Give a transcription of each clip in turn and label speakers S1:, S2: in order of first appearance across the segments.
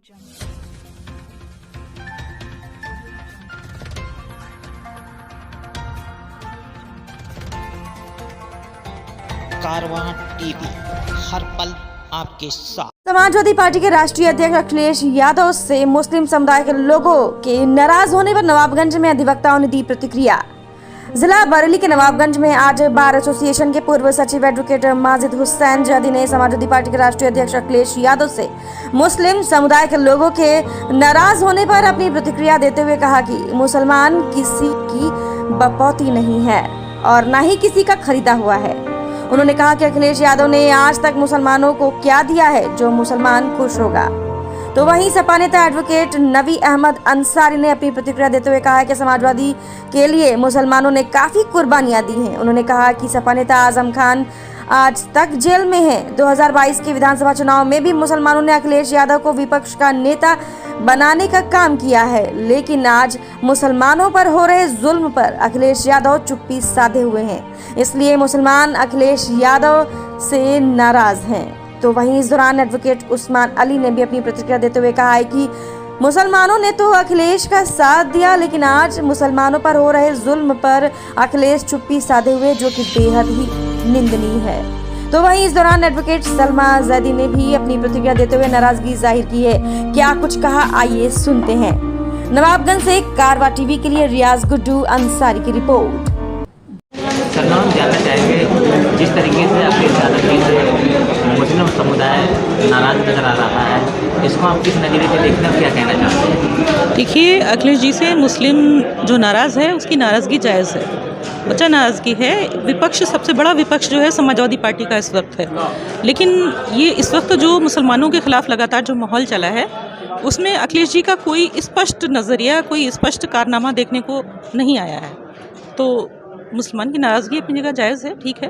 S1: कारवां TV, हर पल आपके साथ।
S2: समाजवादी पार्टी के राष्ट्रीय अध्यक्ष अखिलेश यादव से मुस्लिम समुदाय के लोगों के नाराज होने पर नवाबगंज में अधिवक्ताओं ने दी प्रतिक्रिया। जिला बरेली के नवाबगंज में आज बार एसोसिएशन के पूर्व सचिव एडवोकेट माजिद हुसैन जदी ने समाजवादी पार्टी के राष्ट्रीय अध्यक्ष अखिलेश यादव से मुस्लिम समुदाय के लोगों के नाराज होने पर अपनी प्रतिक्रिया देते हुए कहा कि मुसलमान किसी की बपौती नहीं है और न ही किसी का खरीदा हुआ है। उन्होंने कहा कि अखिलेश यादव ने आज तक मुसलमानों को क्या दिया है जो मुसलमान खुश होगा। तो वहीं सपा नेता एडवोकेट नवी अहमद अंसारी ने अपनी प्रतिक्रिया देते हुए कहा है कि समाजवादी के लिए मुसलमानों ने काफी कुर्बानियां दी हैं। उन्होंने कहा कि सपा नेता आजम खान आज तक जेल में हैं। 2022 के विधानसभा चुनाव में भी मुसलमानों ने अखिलेश यादव को विपक्ष का नेता बनाने का काम किया है, लेकिन आज मुसलमानों पर हो रहे जुल्म पर अखिलेश यादव चुप्पी साधे हुए हैं। इसलिए मुसलमान अखिलेश यादव से नाराज हैं। तो वहीं इस दौरान एडवोकेट उस्मान अली ने भी अपनी प्रतिक्रिया देते हुए कहा है कि मुसलमानों ने तो अखिलेश का साथ दिया, लेकिन आज मुसलमानों पर हो रहे जुल्म पर अखिलेश चुप्पी साधे हुए, जो कि बेहद ही निंदनीय है। तो वहीं इस दौरान एडवोकेट सलमा जैदी ने भी अपनी प्रतिक्रिया देते हुए नाराजगी जाहिर की है। क्या कुछ कहा, आइए सुनते हैं। नवाबगंज से कारवा टीवी के लिए रियाज गुड्डू अंसारी की रिपोर्ट।
S3: सलमा, हम जानना चाहेंगे जिस तरीके से अखिलेश यादव जी से मुस्लिम समुदाय नाराज नजर आ रहा है, इसको आप किस नज़रिए से देखते हैं, क्या कहना चाहते हैं?
S4: देखिए, अखिलेश जी से मुस्लिम जो नाराज़ है उसकी नाराज़गी जायज़ है, बच्चा नाराज़गी है। विपक्ष, सबसे बड़ा विपक्ष जो है समाजवादी पार्टी का इस वक्त है, लेकिन ये इस वक्त जो मुसलमानों के खिलाफ लगातार जो माहौल चला है उसमें अखिलेश जी का कोई स्पष्ट नज़रिया, कोई स्पष्ट कारनामा देखने को नहीं आया है। तो मुसलमान की नाराज़गी अपनी जगह जायज़ है, ठीक है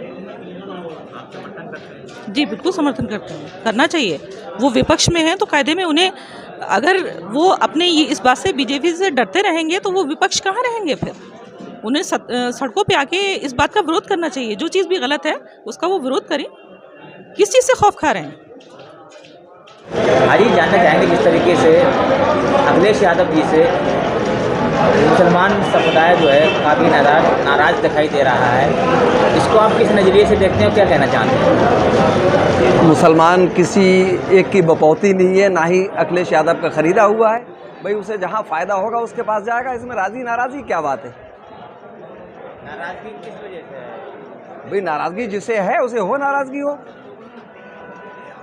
S4: जी, बिल्कुल समर्थन करते हैं, करना चाहिए। वो विपक्ष में है तो कायदे में उन्हें, अगर वो अपने ये इस बात से बीजेपी से डरते रहेंगे तो वो विपक्ष कहाँ रहेंगे फिर? उन्हें सड़कों पे आके इस बात का विरोध करना चाहिए। जो चीज़ भी गलत है उसका वो विरोध करें। किस चीज़ से खौफ खा रहे हैं?
S3: आज ही जानना चाहेंगे जिस तरीके से अखिलेश यादव जी से मुसलमान समुदाय जो है काफ़ी नाराज दिखाई दे रहा है, इसको आप किस नज़रिए से देखते हैं और क्या कहना चाहते हैं?
S5: मुसलमान किसी एक की बपौती नहीं है, ना ही अखिलेश यादव का खरीदा हुआ है। भाई उसे जहां फ़ायदा होगा उसके पास जाएगा। इसमें राज़ी नाराज़गी क्या बात है?
S3: नाराज़गी किस वजह से है?
S5: भाई नाराज़गी जिसे है उसे हो नाराज़गी हो,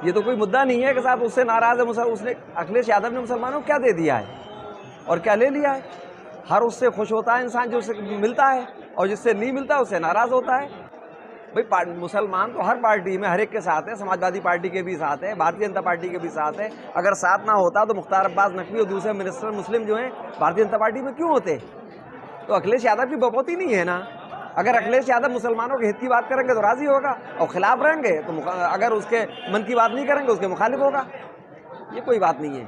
S5: ये तो कोई मुद्दा नहीं है कि साहब उससे नाराज़ है। उसने, अखिलेश यादव ने मुसलमानों को क्या दे दिया है और क्या ले लिया है? हर उससे खुश होता है इंसान जो उससे मिलता है, और जिससे नहीं मिलता उससे नाराज़ होता है। भाई मुसलमान तो हर पार्टी में हर एक के साथ है, समाजवादी पार्टी के भी साथ है, भारतीय जनता पार्टी के भी साथ है। अगर साथ ना होता तो मुख्तार अब्बास नकवी और दूसरे मिनिस्टर मुस्लिम जो हैं भारतीय जनता पार्टी में क्यों होते? तो अखिलेश यादव की बपौती नहीं है ना। अगर अखिलेश यादव मुसलमानों के हित की बात करेंगे तो राज़ी होगा, और खिलाफ रहेंगे तो अगर उसके मन की बात नहीं करेंगे उसके मुखालिफ होगा। ये कोई बात नहीं है।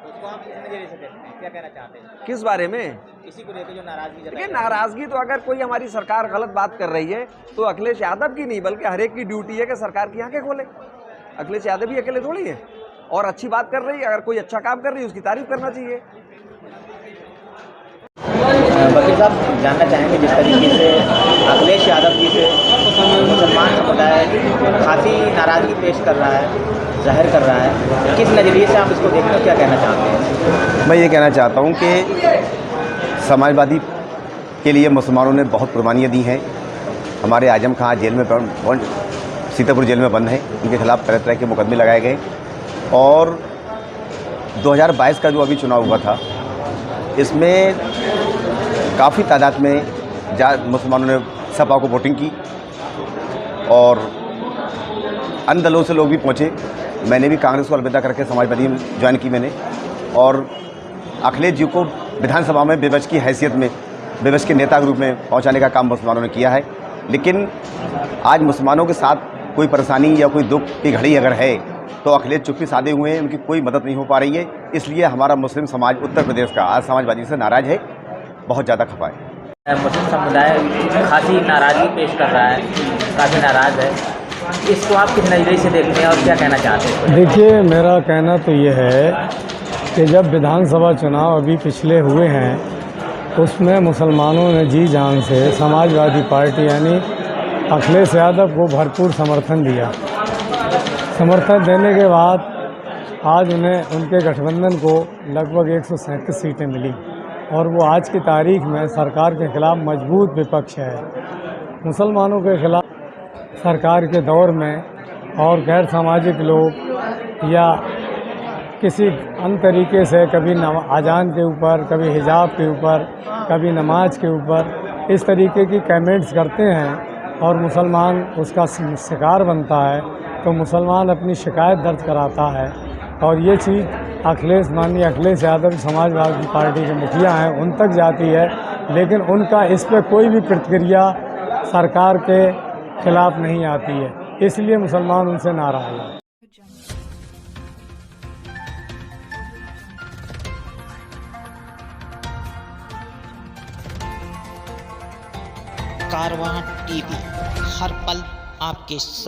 S3: उसको आप किस नज़रिए से देखते हैं, क्या कहना चाहते हैं?
S5: किस बारे में?
S3: इसी को लेकर जो नाराज़गी जताई।
S5: देखिए, नाराज़गी तो अगर कोई हमारी सरकार गलत बात कर रही है तो अखिलेश यादव की नहीं, बल्कि हर एक की ड्यूटी है कि सरकार की आंखें खोले। अखिलेश यादव भी अकेले थोड़ी है, और अच्छी बात कर रही है, अगर कोई अच्छा काम कर रही है उसकी तारीफ करना चाहिए।
S3: वकील साहब, जानना चाहेंगे जिस तरीके से अखिलेश यादव जी से मुसलमान समुदाय काफ़ी नाराज़गी पेश कर रहा है, जाहिर कर रहा है, किस नज़रिए से आप इसको देखते हो, क्या कहना चाहते हैं?
S6: मैं ये कहना चाहता हूँ कि समाजवादी के लिए मुसलमानों ने बहुत कुर्बानियाँ दी हैं। हमारे आजम खां जेल में सीतापुर जेल में बंद हैं, उनके खिलाफ तरह तरह के मुकदमे लगाए गए। और 2022 का जो अभी चुनाव हुआ था, इसमें काफ़ी तादाद में मुसलमानों ने सपा को वोटिंग की, और अन्य दलों से लोग भी पहुँचे। मैंने भी कांग्रेस को अलविदा करके समाजवादी में ज्वाइन की मैंने, और अखिलेश जी को विधानसभा में विपक्ष की हैसियत में, विपक्ष के नेता के रूप में पहुंचाने का काम मुसलमानों ने किया है। लेकिन आज मुसलमानों के साथ कोई परेशानी या कोई दुख की घड़ी अगर है तो अखिलेश चुप्पी साधे हुए हैं, उनकी कोई मदद नहीं हो पा रही है। इसलिए हमारा मुस्लिम समाज उत्तर प्रदेश का आज समाजवादी से नाराज़ है, बहुत ज़्यादा खफा है।
S3: मुस्लिम समुदाय खासी नाराज़गी पेश कर रहा है, काफ़ी नाराज़ है, इसको आप किस नज़रिए से देखते हैं और क्या कहना चाहते हैं?
S7: देखिए, मेरा कहना तो ये है कि जब विधानसभा चुनाव अभी पिछले हुए हैं उसमें मुसलमानों ने जी जान से समाजवादी पार्टी यानी अखिलेश यादव को भरपूर समर्थन दिया। समर्थन देने के बाद आज उन्हें उनके गठबंधन को लगभग 137 सीटें मिली और वो आज की तारीख में सरकार के खिलाफ मजबूत विपक्ष है। मुसलमानों के खिलाफ सरकार के दौर में और गैर सामाजिक लोग या किसी अन्य तरीके से कभी अजान के ऊपर, कभी हिजाब के ऊपर, कभी नमाज के ऊपर इस तरीके की कमेंट्स करते हैं और मुसलमान उसका शिकार बनता है तो मुसलमान अपनी शिकायत दर्ज कराता है। और ये चीज़ माननीय अखिलेश यादव समाजवादी पार्टी के मुखिया हैं उन तक जाती है, लेकिन उनका इस पर कोई भी प्रतिक्रिया सरकार के खिलाफ नहीं आती है, इसलिए मुसलमान उनसे नाराज़ हैं।
S1: कारवां टीवी, हर पल आपके साथ।